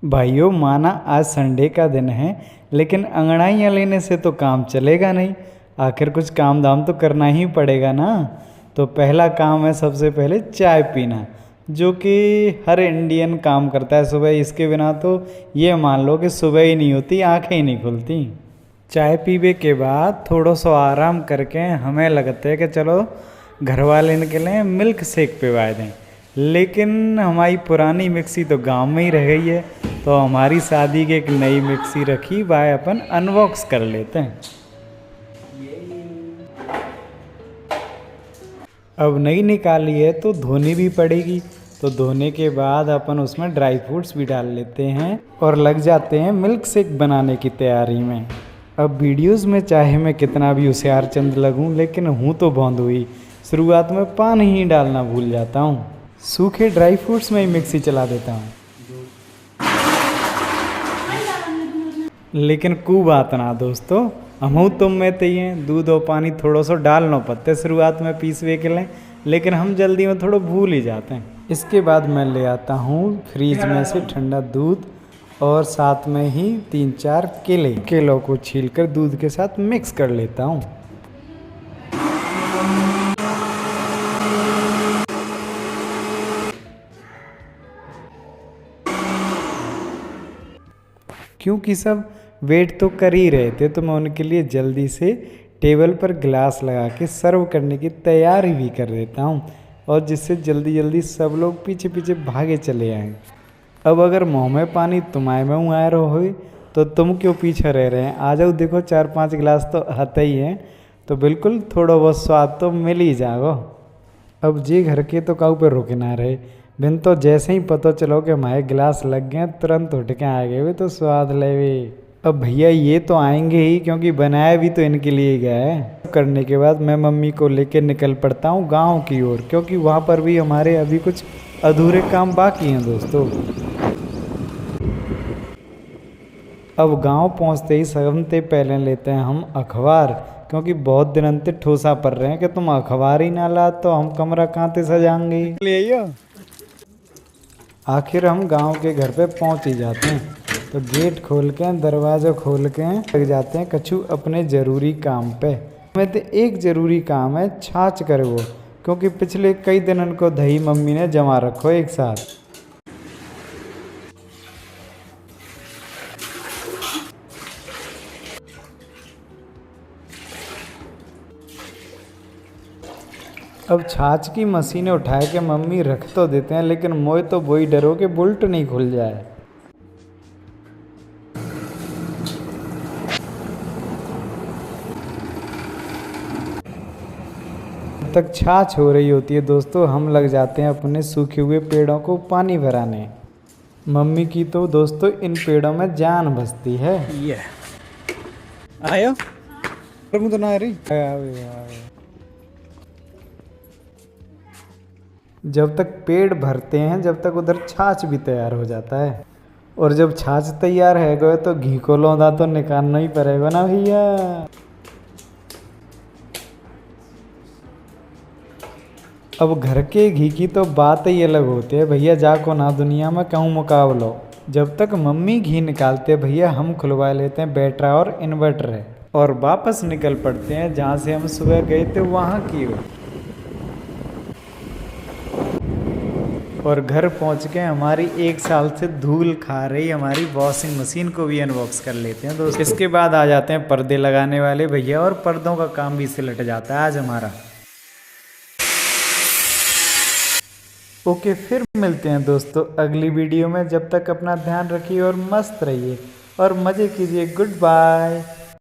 भाइयों माना आज संडे का दिन है, लेकिन अंगड़ाइयाँ लेने से तो काम चलेगा नहीं। आखिर कुछ काम धाम तो करना ही पड़ेगा ना। तो पहला काम है सबसे पहले चाय पीना, जो कि हर इंडियन काम करता है सुबह। इसके बिना तो ये मान लो कि सुबह ही नहीं होती, आंखें ही नहीं खुलती। चाय पीने के बाद थोड़ा सा आराम करके हमें लगता है कि चलो घर वाले के लिए मिल्क शेक पिवा दें, लेकिन हमारी पुरानी मिक्सी तो गांव में ही रह गई है। तो हमारी शादी की एक नई मिक्सी रखी, वह अपन अनबॉक्स कर लेते हैं। अब नई निकाली है तो धोनी भी पड़ेगी। तो धोने के बाद अपन उसमें ड्राई फ्रूट्स भी डाल लेते हैं और लग जाते हैं मिल्क शेक बनाने की तैयारी में। अब वीडियोस में चाहे मैं कितना भी होशियार चंद लगूं, लेकिन हूँ तो भौंदू ही। शुरुआत में पानी ही डालना भूल जाता हूँ। सूखे ड्राई फ्रूट्स में ही मिक्सी चला देता हूँ। लेकिन कू बात ना दोस्तों, हम तुम में तो ही हैं, दूध और पानी थोड़ा सा डालना पड़ते शुरुआत में पीसवे के लिए, लेकिन हम जल्दी में थोड़ा भूल ही जाते हैं। इसके बाद मैं ले आता हूँ फ्रीज में से ठंडा दूध और साथ में ही 3-4 केलों को छीलकर दूध के साथ मिक्स कर लेता हूँ। क्योंकि सब वेट तो कर ही रहे थे, तो मैं उनके लिए जल्दी से टेबल पर गिलास लगा के सर्व करने की तैयारी भी कर देता हूँ, और जिससे जल्दी जल्दी सब लोग पीछे पीछे भागे चले आए। अब अगर मुँह में पानी तुम्हारे में आ रहा हो तो तुम क्यों पीछे रह रहे हैं? आ जाओ, देखो 4-5 गिलास तो आते ही हैं, तो बिल्कुल थोड़ा बहुत स्वाद तो मिल ही जाओ। अब जी घर के तो काऊ पे रुके ना रहे, बिन तो जैसे ही पता चलो कि हमारे गिलास लग गए तुरंत उठ के आ गए वे तो स्वाद लेवे। अब भैया ये तो आएंगे ही, क्योंकि बनाया भी तो इनके लिए गया है। करने के बाद मैं मम्मी को लेकर निकल पड़ता हूँ गांव की ओर, क्योंकि वहाँ पर भी हमारे अभी कुछ अधूरे काम बाकी हैं दोस्तों। अब गांव पहुँचते ही सबसे पहले लेते हैं हम अखबार, क्योंकि बहुत दिन से ठोसा पड़ रहे हैं कि तुम अखबार ही ना ला तो हम कमरा कहाँ से सजाएंगे। ले आइयो। आखिर हम गांव के घर पे पहुंच ही जाते हैं, तो गेट खोल के दरवाज़ा खोल के लग जाते हैं कछु अपने ज़रूरी काम पे। हमें तो एक ज़रूरी काम है छाछ करे वो, क्योंकि पिछले कई दिनों को दही मम्मी ने जमा रखो एक साथ। अब छाछ की मशीनें उठा के मम्मी रख तो देते हैं, लेकिन मोए तो वही डरो कि बुल्ट नहीं खुल जाए। जब तक छाछ हो रही होती है दोस्तों, हम लग जाते हैं अपने सूखे हुए पेड़ों को पानी भराने। मम्मी की तो दोस्तों इन पेड़ों में जान बसती है। ये आयो तो ना रही। जब तक पेड़ भरते हैं, जब तक उधर छाछ भी तैयार हो जाता है, और जब छाछ तैयार है गए तो घी को लौंदा तो निकालना ही पड़ेगा ना भैया। अब घर के घी की तो बात ही अलग होती है भैया, जाको ना दुनिया में कहूँ मुकाबलो। जब तक मम्मी घी निकालते भैया हम खुलवा लेते हैं बैटरा और इन्वर्टर है, और वापस निकल पड़ते हैं जहाँ से हम सुबह गए थे वहाँ की ओर। और घर पहुंच के हमारी 1 साल से धूल खा रही हमारी वॉशिंग मशीन को भी अनबॉक्स कर लेते हैं दोस्तों। इसके बाद आ जाते हैं पर्दे लगाने वाले भैया, और पर्दों का काम भी सिलट जाता है आज हमारा। ओके, फिर मिलते हैं दोस्तों अगली वीडियो में। जब तक अपना ध्यान रखिए और मस्त रहिए और मज़े कीजिए। Good bye.